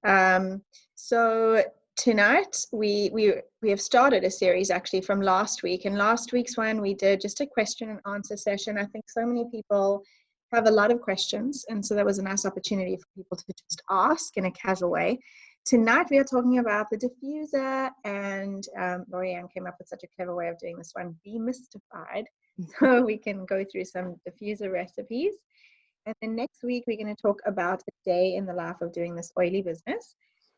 So tonight we have started a series actually from last week. And last week's one we did just a question and answer session. I think so many people have a lot of questions, and so that was a nice opportunity for people to just ask in a casual way. Tonight we are talking about the diffuser, and Lorianne came up with such a clever way of doing this one, demystified, so we can go through some diffuser recipes. And then next week we're going to talk about a day in the life of doing this oily business.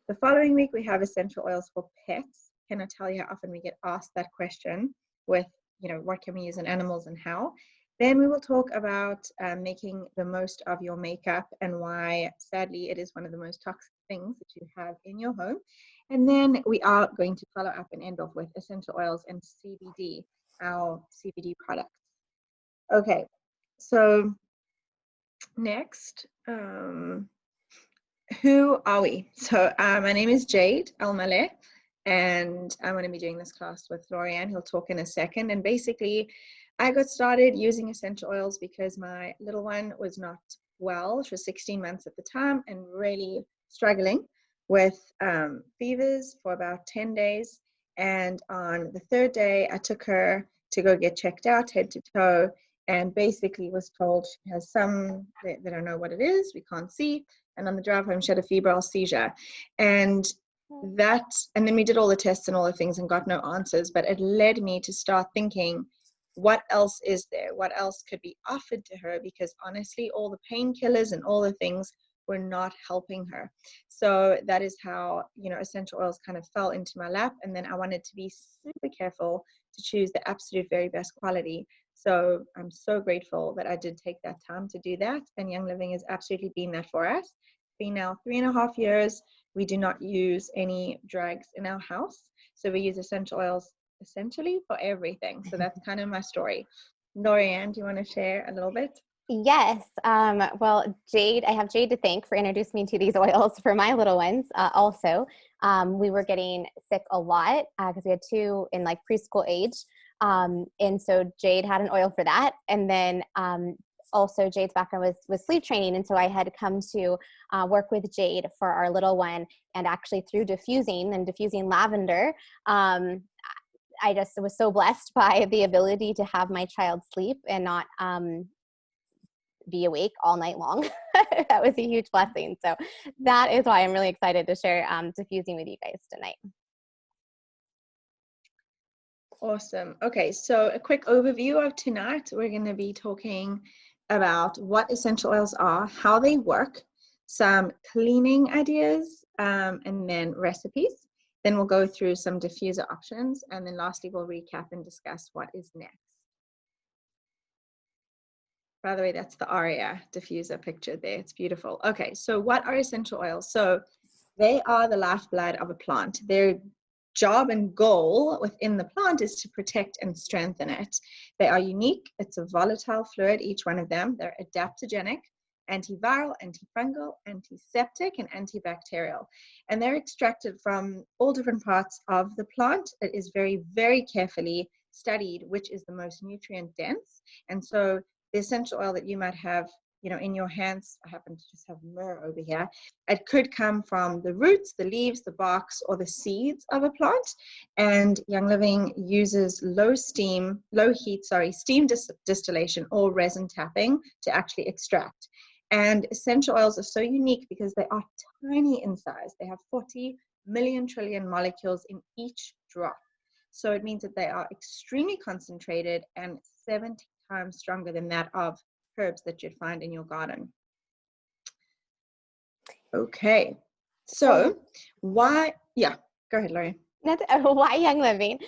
The following week we have essential oils for pets. Can I tell you how often we get asked that question with, what can we use in animals and how? Then we will talk about making the most of your makeup and why, sadly, it is one of the most toxic things that you have in your home. And then we are going to follow up and end off with essential oils and CBD, our CBD products. Okay, so next, who are we? So my name is Jade Almaleh, and I'm going to be doing this class with Lorianne. He'll talk in a second. And basically, I got started using essential oils because my little one was not well. She was 16 months at the time and really struggling with fevers for about 10 days. And on the third day, I took her to go get checked out, head to toe, and basically was told she has they don't know what it is, we can't see. And on the drive home, she had a febrile seizure. And then we did all the tests and all the things and got no answers, but it led me to start thinking, what else is there? What else could be offered to her? Because honestly, all the painkillers and all the things were not helping her. So that is how, essential oils kind of fell into my lap. And then I wanted to be super careful to choose the absolute very best quality. So I'm so grateful that I did take that time to do that. And Young Living has absolutely been that for us. It's been now 3.5 years. We do not use any drugs in our house. So we use essential oils essentially for everything. So that's kind of my story. Lorianne, do you want to share a little bit? Yes. Well, Jade, I have Jade to thank for introducing me to these oils for my little ones. Also, we were getting sick a lot because we had 2 in like preschool age. And so Jade had an oil for that. And then also Jade's background was sleep training. And so I had come to work with Jade for our little one, and actually through diffusing lavender, I just was so blessed by the ability to have my child sleep and not be awake all night long. That was a huge blessing. So that is why I'm really excited to share diffusing with you guys tonight. Awesome. Okay, so a quick overview of tonight. We're going to be talking about what essential oils are, how they work, some cleaning ideas, and then recipes. Then we'll go through some diffuser options, and then lastly we'll recap and discuss what is next. By the way, that's the Aria diffuser picture there. It's beautiful. Okay, so what are essential oils? So they are the lifeblood of a plant. Their job and goal within the plant is to protect and strengthen it. They are unique. It's a volatile fluid, each one of them. They're adaptogenic, antiviral, antifungal, antiseptic, and antibacterial. And they're extracted from all different parts of the plant. It is very, very carefully studied which is the most nutrient dense. And so the essential oil that you might have, in your hands, I happen to just have myrrh over here. It could come from the roots, the leaves, the barks, or the seeds of a plant. And Young Living uses steam distillation or resin tapping to actually extract. And essential oils are so unique because they are tiny in size. They have 40 million trillion molecules in each drop. So it means that they are extremely concentrated and 70 times stronger than that of herbs that you'd find in your garden. Okay, so why, go ahead, Lori. Why Young Living?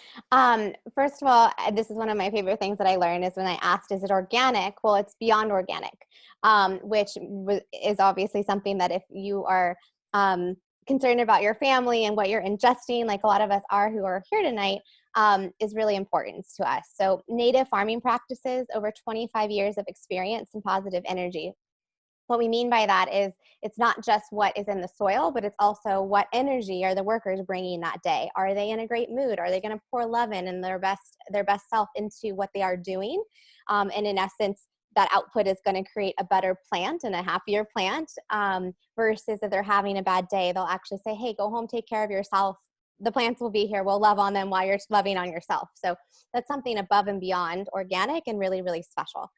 First of all, this is one of my favorite things that I learned is when I asked, is it organic? Well, it's beyond organic, which is obviously something that if you are concerned about your family and what you're ingesting, like a lot of us are who are here tonight, is really important to us. So native farming practices, over 25 years of experience and positive energy. What we mean by that is it's not just what is in the soil, but it's also what energy are the workers bringing that day. Are they in a great mood? Are they going to pour love in and their best self into what they are doing? And in essence, that output is going to create a better plant and a happier plant, versus if they're having a bad day, they'll actually say, hey, go home, take care of yourself. The plants will be here. We'll love on them while you're loving on yourself. So that's something above and beyond organic and really, really special.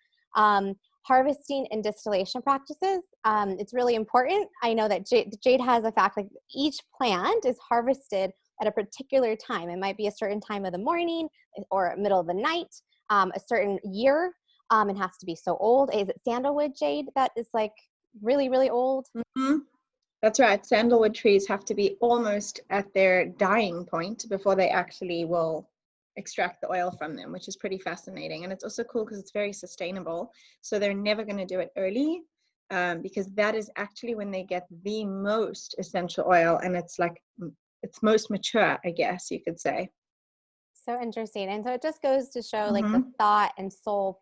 Harvesting and distillation practices, it's really important. I know that Jade has a fact, like each plant is harvested at a particular time. It might be a certain time of the morning or middle of the night, a certain year. It has to be so old. Is it sandalwood, Jade, that is like really, really old? Mm-hmm. That's right. Sandalwood trees have to be almost at their dying point before they actually will extract the oil from them, which is pretty fascinating. And it's also cool because it's very sustainable. So they're never going to do it early, because that is actually when they get the most essential oil, and it's like it's most mature, I guess you could say. So interesting. And so it just goes to show like Mm-hmm. the thought and soul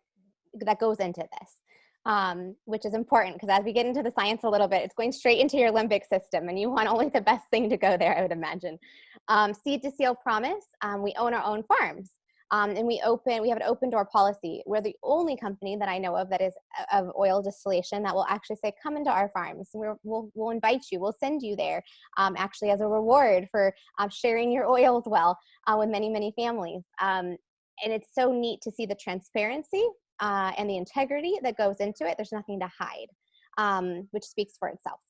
that goes into this, which is important, because as we get into the science a little bit, it's going straight into your limbic system, and you want only the best thing to go there, I would imagine. Seed to seal promise. We own our own farms, and we have an open door policy. We're the only company that I know of that is of oil distillation that will actually say, come into our farms. We'll invite you. We'll send you there, actually as a reward for sharing your oils well with many, many families. And it's so neat to see the transparency and the integrity that goes into it. There's nothing to hide, which speaks for itself.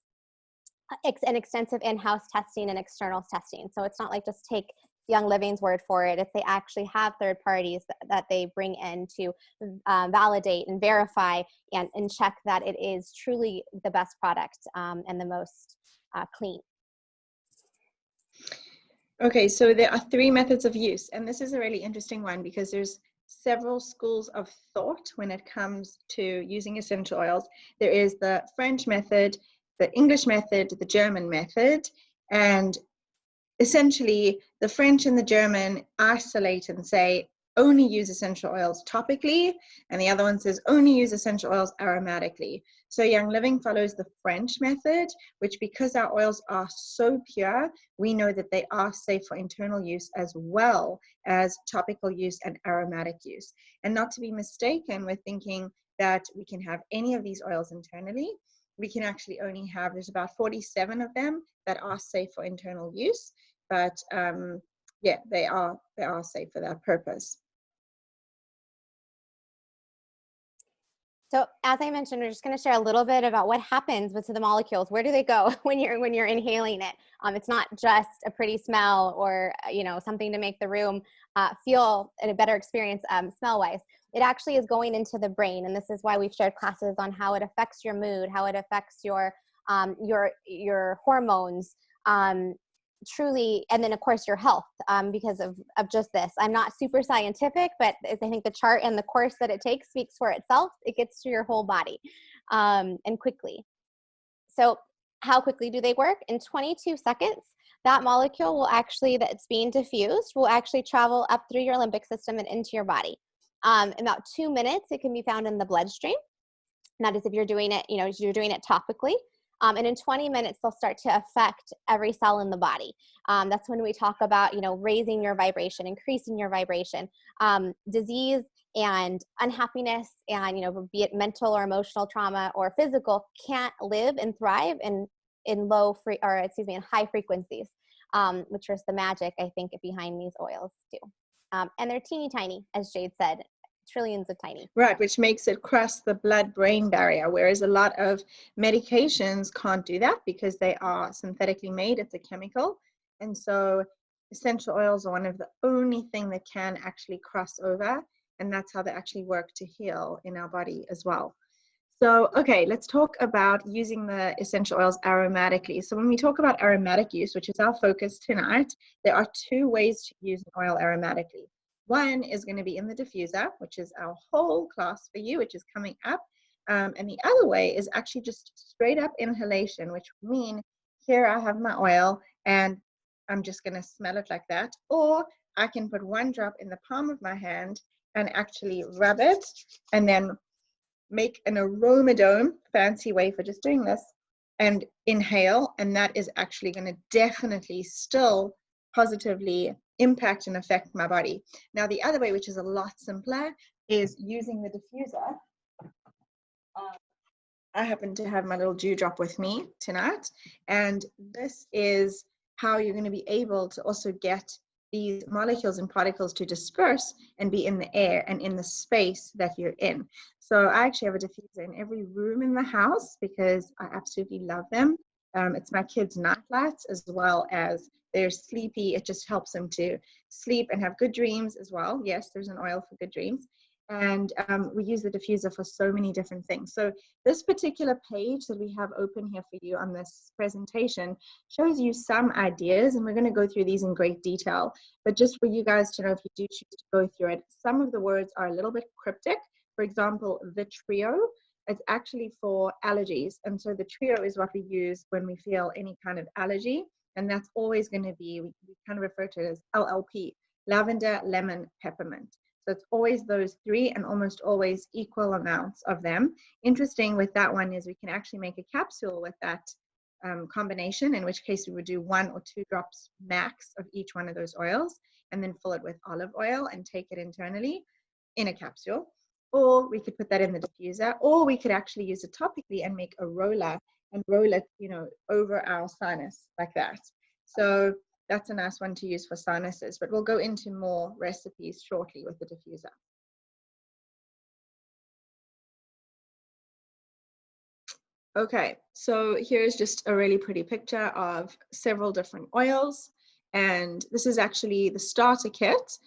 And extensive in-house testing and external testing. So it's not like just take Young Living's word for it. If they actually have third parties that they bring in to validate and verify and check that it is truly the best product and the most clean. Okay, so there are 3 methods of use, and this is a really interesting one because there's several schools of thought when it comes to using essential oils. There is the French method, the English method, the German method, and essentially the French and the German isolate and say only use essential oils topically, and the other one says only use essential oils aromatically. So Young Living follows the French method, which, because our oils are so pure, we know that they are safe for internal use as well as topical use and aromatic use. And not to be mistaken with thinking that we can have any of these oils internally. We can actually only have, there's about 47 of them that are safe for internal use, but yeah, they are safe for that purpose. So as I mentioned, we're just going to share a little bit about what happens with the molecules. Where do they go when you're inhaling it? It's not just a pretty smell or something to make the room feel a better experience smell-wise. It actually is going into the brain, and this is why we've shared classes on how it affects your mood, how it affects your hormones, truly, and then of course your health, because of just this. I'm not super scientific, but I think the chart and the course that it takes speaks for itself. It gets to your whole body, and quickly. So how quickly do they work? In 22 seconds, that molecule will actually, that's being diffused, will actually travel up through your limbic system and into your body. In about 2 minutes, it can be found in the bloodstream. And that is if you're doing it, you're doing it topically. And in 20 minutes, they'll start to affect every cell in the body. That's when we talk about, raising your vibration, increasing your vibration. Disease and unhappiness and, be it mental or emotional trauma or physical, can't live and thrive in high frequencies, which is the magic, I think, behind these oils too. And they're teeny tiny, as Jade said. Trillions of tiny. Right, which makes it cross the blood-brain barrier, whereas a lot of medications can't do that because they are synthetically made. It's a chemical. And so essential oils are one of the only thing that can actually cross over, and that's how they actually work to heal in our body as well. So, okay, let's talk about using the essential oils aromatically. So when we talk about aromatic use, which is our focus tonight, there are 2 ways to use an oil aromatically. One is going to be in the diffuser, which is our whole class for you, which is coming up. And the other way is actually just straight up inhalation, which would mean here I have my oil and I'm just going to smell it like that. Or I can put 1 drop in the palm of my hand and actually rub it and then make an aroma dome, fancy way for just doing this, and inhale. And that is actually going to definitely still positively impact and affect my body. Now, the other way, which is a lot simpler, is using the diffuser I happen to have my little dewdrop with me tonight, and this is how you're going to be able to also get these molecules and particles to disperse and be in the air and in the space that you're in. So I actually have a diffuser in every room in the house because I absolutely love them. It's my kids' night lights as well as they're sleepy. It just helps them to sleep and have good dreams as well. Yes, there's an oil for good dreams. And we use the diffuser for so many different things. So this particular page that we have open here for you on this presentation shows you some ideas, and we're going to go through these in great detail. But just for you guys to know, if you do choose to go through it, some of the words are a little bit cryptic. For example, the trio, it's actually for allergies. And so the trio is what we use when we feel any kind of allergy. And that's always going to be, we kind of refer to it as LLP, lavender, lemon, peppermint. So it's always those three and almost always equal amounts of them. Interesting with that one is we can actually make a capsule with that combination, in which case we would do 1 or 2 drops max of each one of those oils and then fill it with olive oil and take it internally in a capsule. Or we could put that in the diffuser, or we could actually use it topically and make a roller and roll it, you know, over our sinus like that. So that's a nice one to use for sinuses, but we'll go into more recipes shortly with the diffuser. Okay, so here's just a really pretty picture of several different oils, and this is actually the starter kit.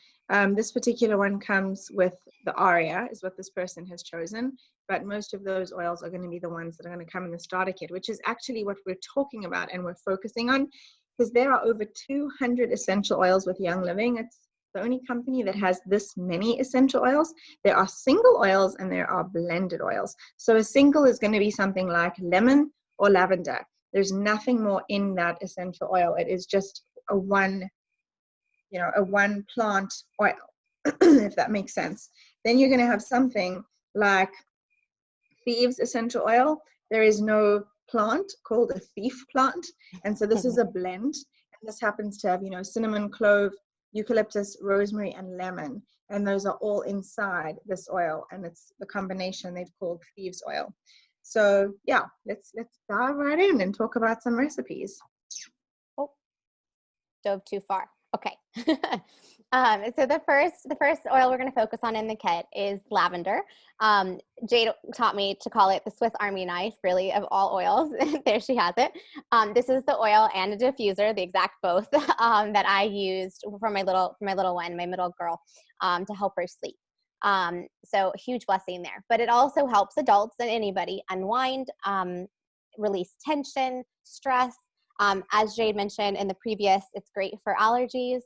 This particular one comes with the aria, is what this person has chosen, but most of those oils are going to be the ones that are going to come in the starter kit, which is actually what we're talking about and we're focusing on, because there are over 200 essential oils with Young Living. It's the only company that has this many essential oils. There are single oils and there are blended oils. So a single is going to be something like lemon or lavender. There's nothing more in that essential oil. It is just a one plant oil, if that makes sense. Then you're going to have something like Thieves essential oil. There is no plant called a thief plant, and so this is a blend, and this happens to have, you know, cinnamon, clove, eucalyptus, rosemary, and lemon, and those are all inside this oil, and it's the combination they've called Thieves oil. So yeah, let's dive right in and talk about some recipes. Oh, dove too far. Okay. So the first oil we're going to focus on in the kit is lavender. Jade taught me to call it the Swiss Army knife, really, of all oils. There she has it. This is the oil and a diffuser, the exact both, that I used for my little one, my middle girl, to help her sleep. So huge blessing there. But it also helps adults and anybody unwind, release tension, stress. As Jade mentioned in the previous, it's great for allergies.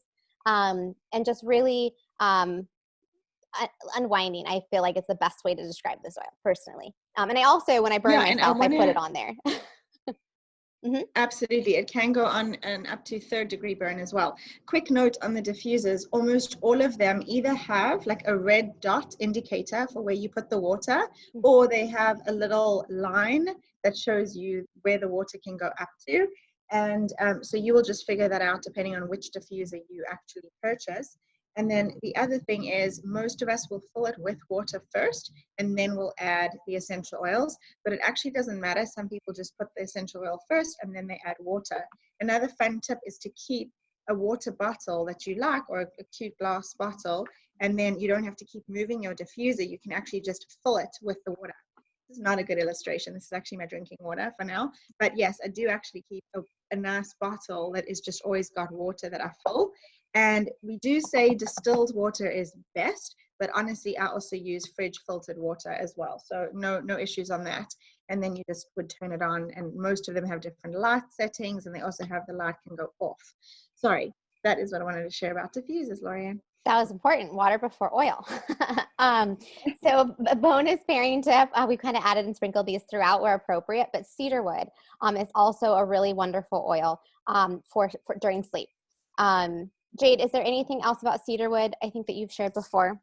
And just really unwinding. I feel like it's the best way to describe this oil personally. And I also, when I burn myself, I put it on there. Mm-hmm. Absolutely. It can go on an up to 3rd degree burn as well. Quick note on the diffusers, almost all of them either have like a red dot indicator for where you put the water, or they have a little line that shows you where the water can go up to. And so you will just figure that out depending on which diffuser you actually purchase. And then the other thing is, most of us will fill it with water first, and then we'll add the essential oils. But it actually doesn't matter. Some people just put the essential oil first, and then they add water. Another fun tip is to keep a water bottle that you like, or a cute glass bottle, and then you don't have to keep moving your diffuser. You can actually just fill it with the water. This is not a good illustration. This is actually my drinking water for now. But yes, I do actually keep a nice bottle that is just always got water that I fill. And we do say distilled water is best, but honestly, I also use fridge filtered water as well. So no issues on that. And then you just would turn it on, and most of them have different light settings, and they also have the light can go off. Sorry, that is what I wanted to share about diffusers, Lorianne. That was important. Water before oil. So a bonus pairing tip, we kind of added and sprinkled these throughout where appropriate, but cedarwood is also a really wonderful oil for during sleep. Jade, is there anything else about cedarwood I think that you've shared before?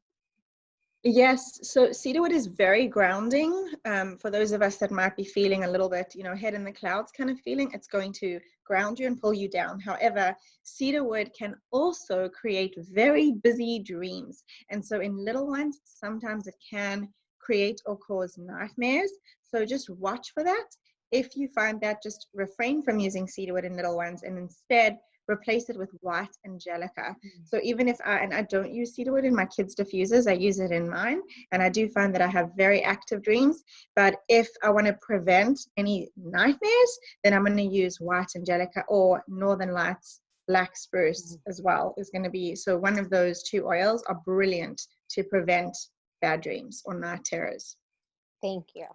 Yes, so cedarwood is very grounding. For those of us that might be feeling a little bit, head in the clouds kind of feeling, it's going to ground you and pull you down. However, cedarwood can also create very busy dreams. And so in little ones, sometimes it can create or cause nightmares. So just watch for that. If you find that, just refrain from using cedarwood in little ones and instead replace it with white angelica. So even if I don't use cedarwood in my kids' diffusers, I use it in mine, and I do find that I have very active dreams. But if I want to prevent any nightmares, then I'm going to use white angelica or Northern Lights black spruce as well is going to be. So one of those two oils are brilliant to prevent bad dreams or night terrors. Thank you.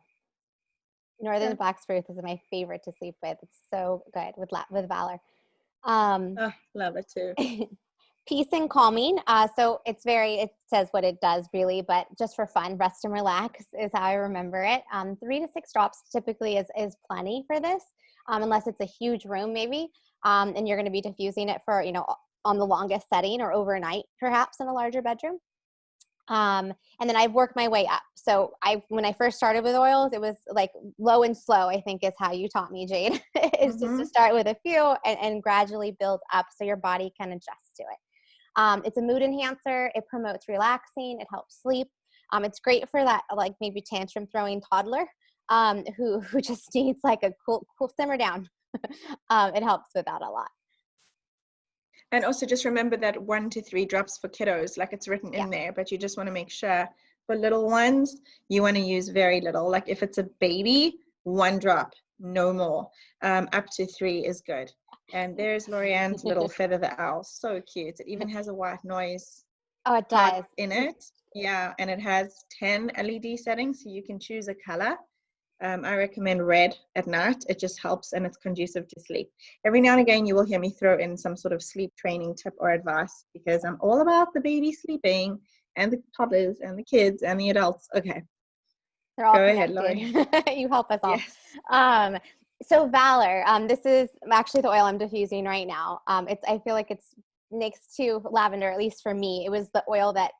Northern black spruce is my favorite to sleep with. It's so good with Valor. Love it too. Peace and calming. So it says what it does really, but just for fun, rest and relax is how I remember it. 3 to 6 drops typically is plenty for this, unless it's a huge room maybe, and you're going to be diffusing it for, on the longest setting or overnight, perhaps in a larger bedroom. And then I've worked my way up. So when I first started with oils, it was like low and slow, I think is how you taught me, Jade, is just to start with a few and gradually build up so your body can adjust to it. It's a mood enhancer. It promotes relaxing. It helps sleep. It's great for that, like maybe tantrum throwing toddler, who just needs like a cool simmer down. It helps with that a lot. And also just remember that 1 to 3 drops for kiddos, like it's written in there, but you just want to make sure for little ones, you want to use very little. Like if it's a baby, 1 drop, no more. Up to 3 is good. And there's Lorianne's little feather the owl. So cute. It even has a white noise it does. in it. Yeah, and it has 10 LED settings, so you can choose a color. I recommend red at night. It just helps and it's conducive to sleep. Every now and again, you will hear me throw in some sort of sleep training tip or advice because I'm all about the baby sleeping and the toddlers and the kids and the adults. Okay. They're all Go connected. Ahead, Lori. You help us all. Yes. So Valor, this is actually the oil I'm diffusing right now. I feel like it's next to lavender, at least for me. It was the oil that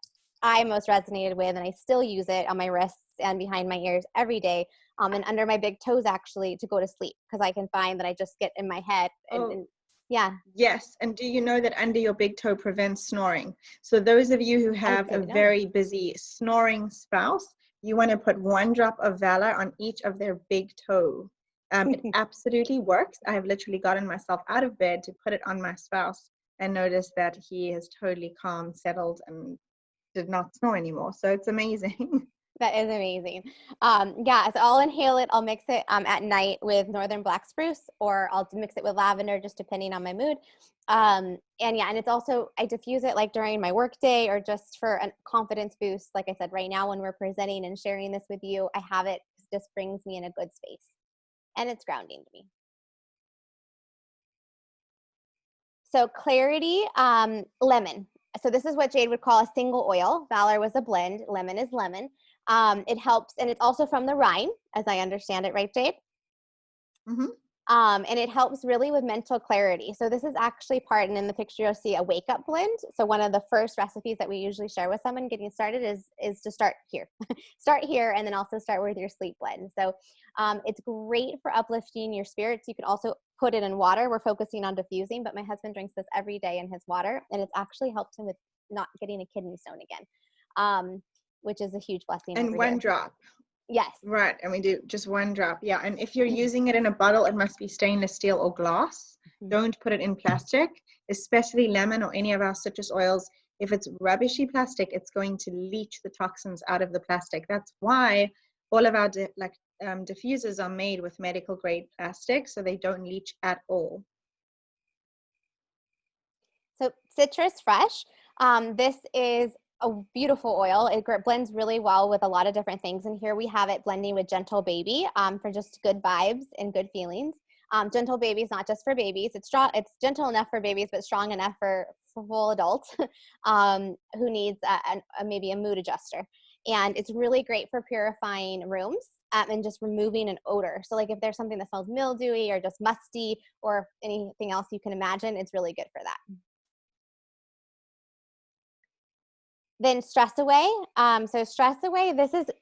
I most resonated with, and I still use it on my wrists and behind my ears every day, and under my big toes actually to go to sleep, because I can find that I just get in my head and yeah. Yes, and do you know that under your big toe prevents snoring? So those of you who have a very busy snoring spouse, you want to put 1 drop of Valor on each of their big toe. It absolutely works. I have literally gotten myself out of bed to put it on my spouse and noticed that he is totally calm, settled, and did not snore anymore. So it's amazing. That is amazing. So I'll inhale it. I'll mix it at night with Northern Black Spruce, or I'll mix it with lavender, just depending on my mood. And it's also, I diffuse it like during my work day or just for a confidence boost. Like I said, right now when we're presenting and sharing this with you, I have it. It just brings me in a good space, and it's grounding to me. So clarity, lemon. So this is what Jade would call a single oil. Valor was a blend. Lemon is lemon. It helps, and it's also from the Rhine, as I understand it, right, Jade? Mm-hmm. And it helps really with mental clarity. So this is actually part, and in the picture you'll see a wake-up blend. So one of the first recipes that we usually share with someone getting started is to start here. Start here, and then also start with your sleep blend. So it's great for uplifting your spirits. You can also put it in water. We're focusing on diffusing, but my husband drinks this every day in his water, and it's actually helped him with not getting a kidney stone again, which is a huge blessing. And 1 drop. Yes. Right, and we do just 1 drop. Yeah, and if you're using it in a bottle, it must be stainless steel or glass. Don't put it in plastic, especially lemon or any of our citrus oils. If it's rubbishy plastic, it's going to leach the toxins out of the plastic. That's why all of our diffusers are made with medical grade plastic, so they don't leach at all. So Citrus Fresh, this is a beautiful oil. It blends really well with a lot of different things. And here we have it blending with Gentle Baby for just good vibes and good feelings. Gentle Baby is not just for babies. It's strong. It's gentle enough for babies, but strong enough for full adults who needs maybe a mood adjuster. And it's really great for purifying rooms and just removing an odor. So like if there's something that smells mildewy or just musty or anything else you can imagine, it's really good for that. Then Stress Away. So Stress Away,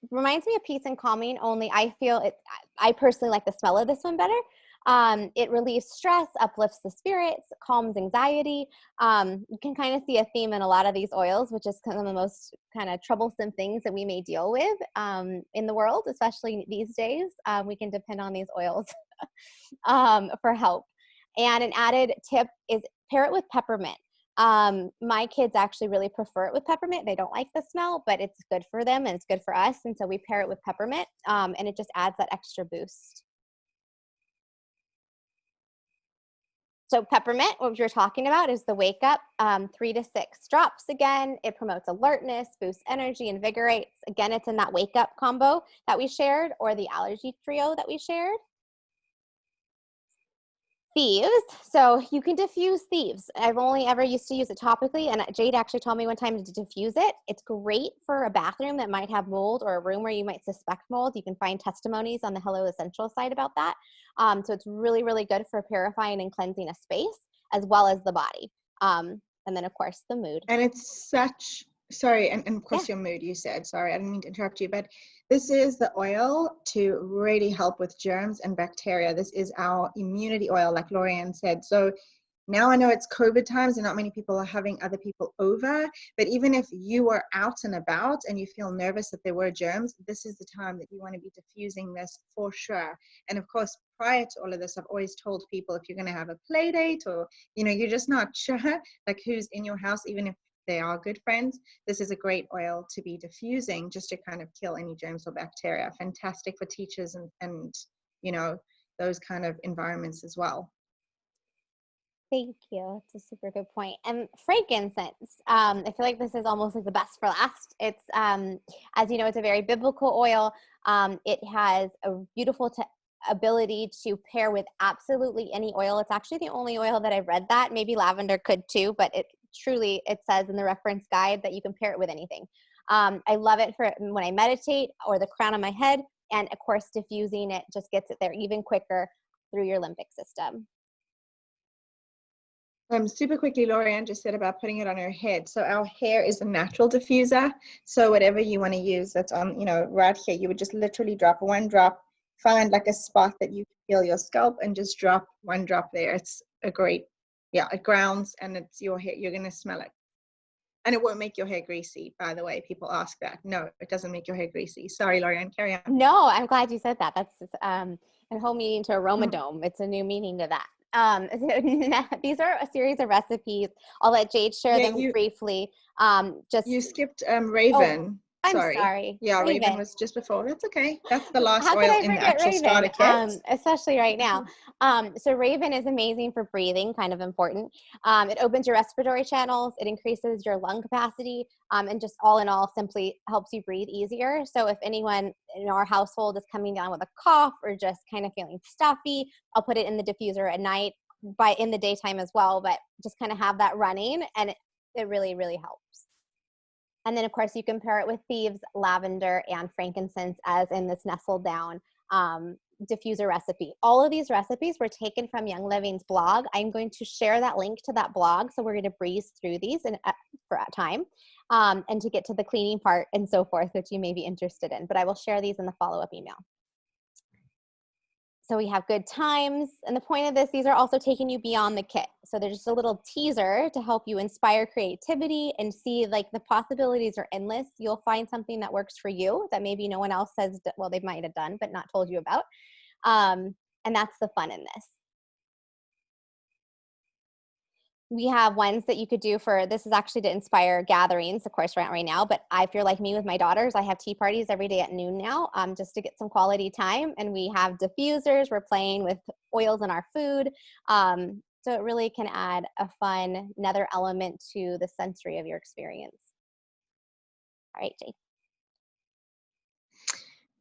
reminds me of Peace and Calming, only I feel I personally like the smell of this one better. It relieves stress, uplifts the spirits, calms anxiety. You can kind of see a theme in a lot of these oils, which is kind of the most kind of troublesome things that we may deal with in the world, especially these days. We can depend on these oils for help. And an added tip is pair it with peppermint. My kids actually really prefer it with peppermint. They don't like the smell, but it's good for them and it's good for us. And so we pair it with peppermint, and it just adds that extra boost. So peppermint, what you're talking about, is the wake up, 3 to 6 drops again. It promotes alertness, boosts energy, invigorates. Again, it's in that wake up combo that we shared, or the allergy trio that we shared. Thieves, so you can diffuse Thieves. I've only ever used to use it topically, and Jade actually told me one time to diffuse it. It's great for a bathroom that might have mold, or a room where you might suspect mold. You can find testimonies on the Hello Essential site about that. So it's really, really good for purifying and cleansing a space, as well as the body. And then, of course, the mood. And it's such, sorry, and of course your mood, you said, sorry, I didn't mean to interrupt you, but this is the oil to really help with germs and bacteria. This is our immunity oil, like Lorianne said. So now I know it's COVID times and not many people are having other people over, but even if you are out and about and you feel nervous that there were germs, this is the time that you want to be diffusing this for sure. And of course, prior to all of this, I've always told people, if you're going to have a play date, or, you know, you're just not sure like who's in your house, even if they are good friends, this is a great oil to be diffusing, just to kind of kill any germs or bacteria. Fantastic for teachers and you know, those kind of environments as well. Thank you. It's a super good point. And frankincense, I feel like this is almost like the best for last. It's, as you know, it's a very biblical oil. It has a beautiful ability to pair with absolutely any oil. It's actually the only oil that I've read that. Maybe lavender could too, but it says in the reference guide that you can pair it with anything. I love it for when I meditate, or the crown of my head. And of course, diffusing it just gets it there even quicker through your limbic system. Super quickly, Lorianne just said about putting it on her head. So our hair is a natural diffuser. So whatever you want to use that's on, you know, right here, you would just literally drop one drop, find like a spot that you feel your scalp, and just drop one drop there. It's a great, yeah, it grounds, and it's your hair. You're going to smell it. And it won't make your hair greasy, by the way. People ask that. No, it doesn't make your hair greasy. Sorry, Lorianne, carry on. No, I'm glad you said that. That's a whole meaning to Aroma Dome. It's a new meaning to that. These are a series of recipes. I'll let Jade share them briefly. You skipped Raven. Oh, I'm sorry. Yeah, Raven was just before. That's okay. That's the last oil in the actual Raven? starter kit. Especially right now. So Raven is amazing for breathing, kind of important. It opens your respiratory channels. It increases your lung capacity, and just all in all, simply helps you breathe easier. So if anyone in our household is coming down with a cough or just kind of feeling stuffy, I'll put it in the diffuser at night, in the daytime as well, but just kind of have that running, and it really, really helps. And then, of course, you can pair it with Thieves, lavender, and frankincense, as in this nestled down diffuser recipe. All of these recipes were taken from Young Living's blog. I'm going to share that link to that blog, so we're going to breeze through these for time, and to get to the cleaning part and so forth, which you may be interested in. But I will share these in the follow-up email. So we have good times. And the point of this, these are also taking you beyond the kit. So they're just a little teaser to help you inspire creativity and see, like, the possibilities are endless. You'll find something that works for you that maybe no one else says, well, they might have done, but not told you about. And that's the fun in this. We have ones that you could do for, this is actually to inspire gatherings. Of course, we're not right now, but if you're like me with my daughters, I have tea parties every day at noon now, just to get some quality time. And we have diffusers. We're playing with oils in our food. So it really can add a fun, another element to the sensory of your experience. All right, Jade.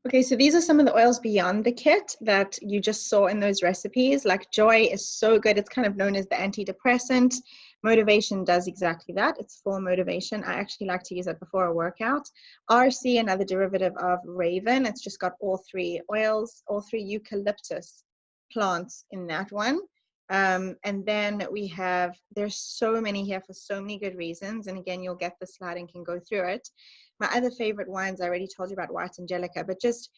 Okay, so these are some of the oils beyond the kit that you just saw in those recipes. Like Joy is so good. It's kind of known as the antidepressant. Motivation does exactly that. It's for motivation. I actually like to use it before a workout. RC, another derivative of Raven. It's just got all three oils, all three eucalyptus plants in that one. And then we have, there's so many here for so many good reasons. And again, you'll get the slide and can go through it. My other favorite wines, I already told you about White Angelica, but just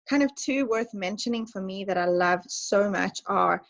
kind of two worth mentioning for me that I love so much are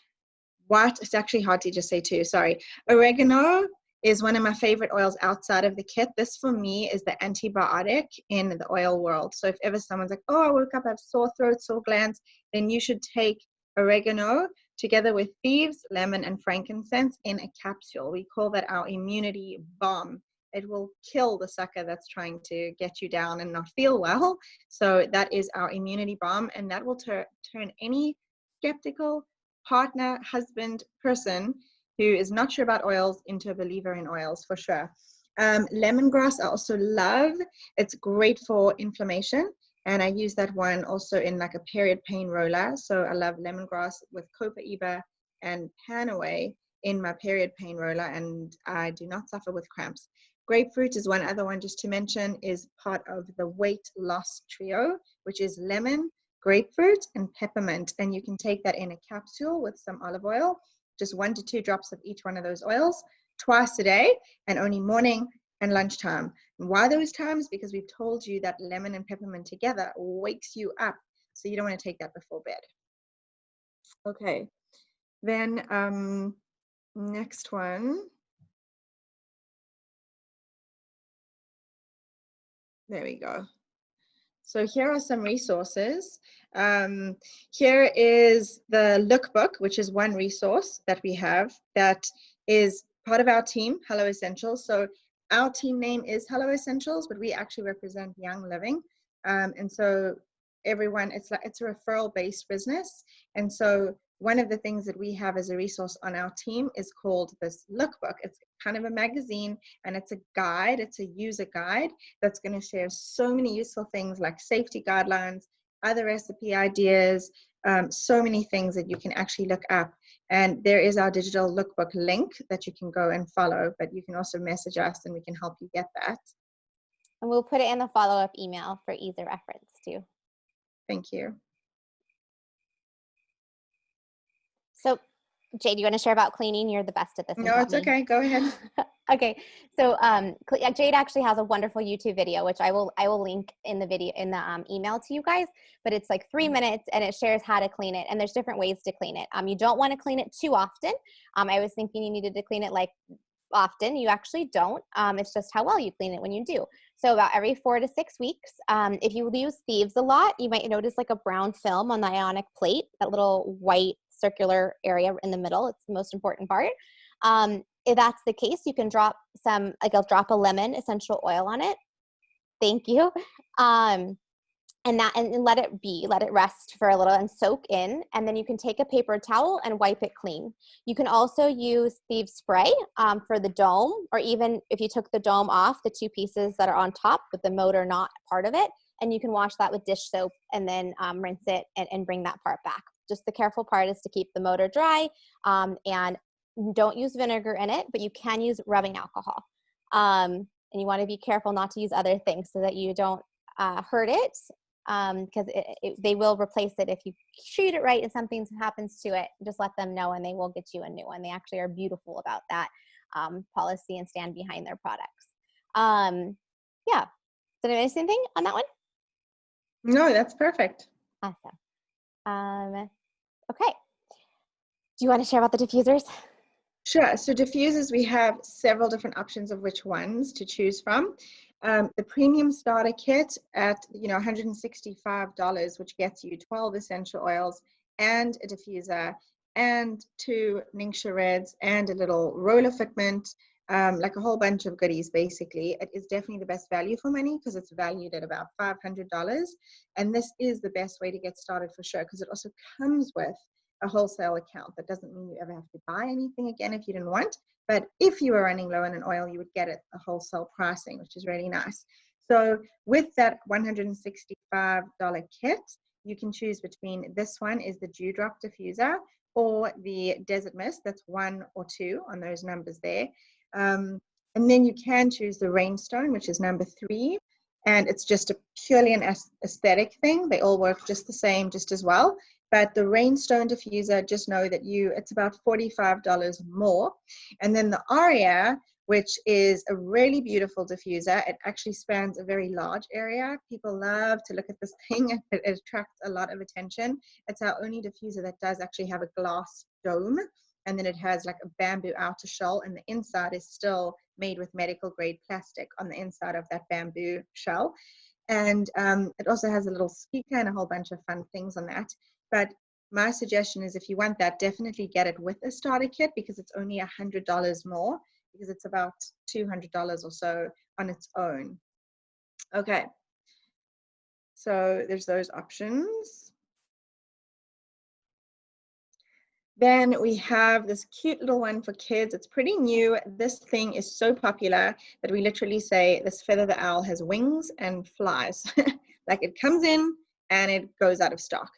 it's actually hard to just say two, sorry. Oregano is one of my favorite oils outside of the kit. This for me is the antibiotic in the oil world. So if ever someone's like, oh, I woke up, I have sore throat, sore glands, then you should take oregano together with Thieves, lemon, and frankincense in a capsule. We call that our immunity bomb. It will kill the sucker that's trying to get you down and not feel well. So that is our immunity bomb, and that will turn any skeptical partner, husband, person who is not sure about oils into a believer in oils for sure. Lemongrass I also love. It's great for inflammation, and I use that one also in like a period pain roller. So I love lemongrass with copaiba and panaway in my period pain roller, and I do not suffer with cramps. Grapefruit is one other one just to mention, is part of the weight loss trio, which is lemon, grapefruit, and peppermint. And you can take that in a capsule with some olive oil, just 1 to 2 drops of each one of those oils twice a day, and only morning and lunchtime. And why those times? Because we've told you that lemon and peppermint together wakes you up. So you don't want to take that before bed. Okay, then next one. There we go. So here are some resources. Here is the lookbook, which is one resource that we have that is part of our team, Hello Essentials. So our team name is Hello Essentials, but we actually represent Young Living. And so everyone, it's a referral-based business. And so one of the things that we have as a resource on our team is called this lookbook. It's kind of a magazine, and it's a guide. It's a user guide that's going to share so many useful things like safety guidelines, other recipe ideas, so many things that you can actually look up. And there is our digital lookbook link that you can go and follow, but you can also message us and we can help you get that. And we'll put it in the follow-up email for ease of reference too. Thank you. So, Jade, you want to share about cleaning? You're the best at this. No, it's okay. Go ahead. Okay, so Jade actually has a wonderful YouTube video, which I will link in the video in the email to you guys. But it's like 3 minutes, and it shares how to clean it. And there's different ways to clean it. You don't want to clean it too often. I was thinking you needed to clean it like often. You actually don't. It's just how well you clean it when you do. So about every 4 to 6 weeks. If you use Thieves a lot, you might notice like a brown film on the ionic plate, that little white circular area in the middle. It's the most important part. If that's the case, you can drop some, like I'll drop a lemon essential oil on it. Thank you. And let it be, let it rest for a little and soak in. And then you can take a paper towel and wipe it clean. You can also use Thieves spray for the dome, or even if you took the dome off, the 2 pieces that are on top with the motor not part of it, and you can wash that with dish soap and then rinse it and bring that part back. Just the careful part is to keep the motor dry, and don't use vinegar in it, but you can use rubbing alcohol. And you want to be careful not to use other things so that you don't hurt it, because they will replace it if you treat it right and something happens to it. Just let them know and they will get you a new one. They actually are beautiful about that policy and stand behind their products. Yeah. Did I miss anything on that one? No, that's perfect. Awesome. Okay. Do you want to share about the diffusers? Sure. So diffusers, we have several different options of which ones to choose from. The premium starter kit at $165, which gets you 12 essential oils and a diffuser and 2 Ningxia Reds and a little roller fitment, like a whole bunch of goodies basically. It is definitely the best value for money because it's valued at about $500. And this is the best way to get started for sure, because it also comes with a wholesale account. That doesn't mean you ever have to buy anything again if you didn't want, but if you were running low on an oil, you would get it a wholesale pricing, which is really nice. So with that $165 kit, you can choose between, this one is the Dewdrop Diffuser or the Desert Mist. That's 1 or 2 on those numbers there. And then you can choose the Rainstone, which is number 3. And it's just purely an aesthetic thing. They all work just the same, just as well. But the Rainstone diffuser, just know that it's about $45 more. And then the Aria, which is a really beautiful diffuser. It actually spans a very large area. People love to look at this thing. It attracts a lot of attention. It's our only diffuser that does actually have a glass dome, and then it has like a bamboo outer shell, and the inside is still made with medical grade plastic on the inside of that bamboo shell. And it also has a little speaker and a whole bunch of fun things on that. But my suggestion is, if you want that, definitely get it with a starter kit, because it's only $100 more, because it's about $200 or so on its own. Okay, so there's those options. Then we have this cute little one for kids. It's pretty new. This thing is so popular that we literally say this feather the owl has wings and flies. Like, it comes in and it goes out of stock.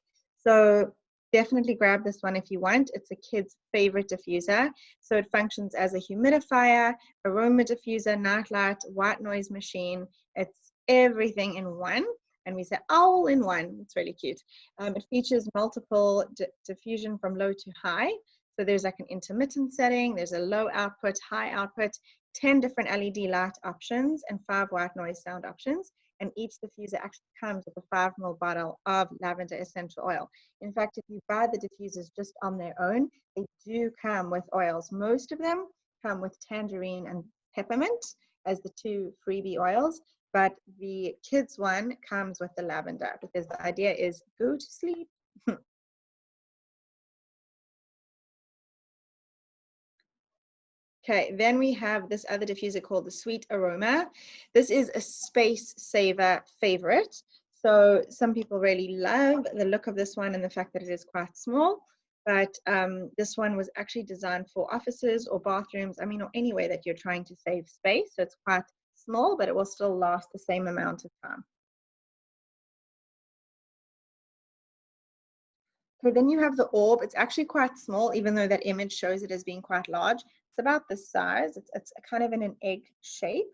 So definitely grab this one if you want. It's a kid's favorite diffuser. So it functions as a humidifier, aroma diffuser, nightlight, white noise machine. It's everything in one. And we say all in one. It's really cute. It features multiple diffusion from low to high. So there's like an intermittent setting, there's a low output, high output, 10 different LED light options, and 5 white noise sound options. And each diffuser actually comes with a 5 ml bottle of lavender essential oil. In fact, if you buy the diffusers just on their own, they do come with oils. Most of them come with tangerine and peppermint as the 2 freebie oils. But the kids one comes with the lavender, because the idea is go to sleep. Okay, then we have this other diffuser called the Sweet Aroma. This is a space saver favorite. So some people really love the look of this one and the fact that it is quite small. But this one was actually designed for offices or bathrooms, I mean, or anywhere that you're trying to save space. So it's quite small, but it will still last the same amount of time. Okay, then you have the orb. It's actually quite small, even though that image shows it as being quite large. It's about this size. It's kind of in an egg shape.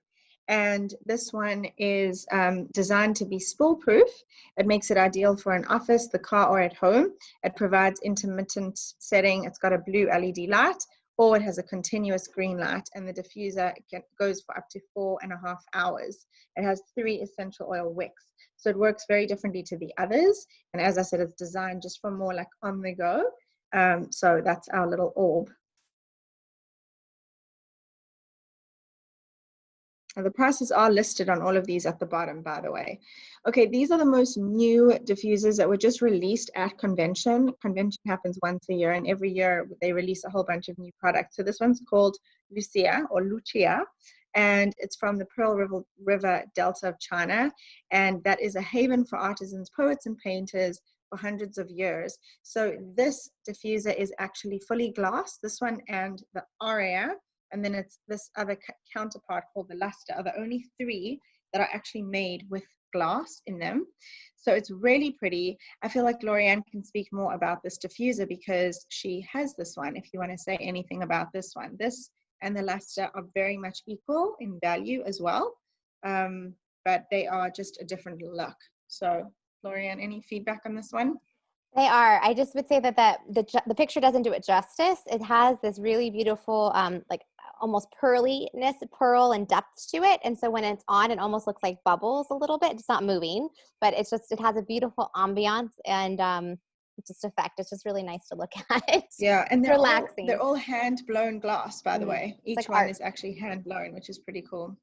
And this one is designed to be spill-proof. It makes it ideal for an office, the car, or at home. It provides intermittent setting. It's got a blue LED light, or it has a continuous green light, and the diffuser goes for up to 4.5 hours. It has 3 essential oil wicks. So it works very differently to the others. And as I said, it's designed just for more like on the go. So that's our little orb. And the prices are listed on all of these at the bottom, by the way. Okay, these are the most new diffusers that were just released at convention. Convention happens once a year, and every year they release a whole bunch of new products. So this one's called Lucia, or Lucia, and it's from the Pearl River Delta of China. And that is a haven for artisans, poets, and painters for hundreds of years. So this diffuser is actually fully glass, this one and the Aria. And then it's this other counterpart called the Luster, are the only 3 that are actually made with glass in them. So it's really pretty. I feel like Lorianne can speak more about this diffuser because she has this one, if you want to say anything about this one. This and the Luster are very much equal in value as well, but they are just a different look. So Lorianne, any feedback on this one? They are. I just would say that the picture doesn't do it justice. It has this really beautiful, like almost pearliness, pearl and depth to it. And so when it's on, it almost looks like bubbles a little bit. It's not moving, but it has a beautiful ambiance and just effect. It's just really nice to look at. Yeah, and relaxing. They're all hand blown glass, by the way. Each like one art. is actually hand blown, which is pretty cool.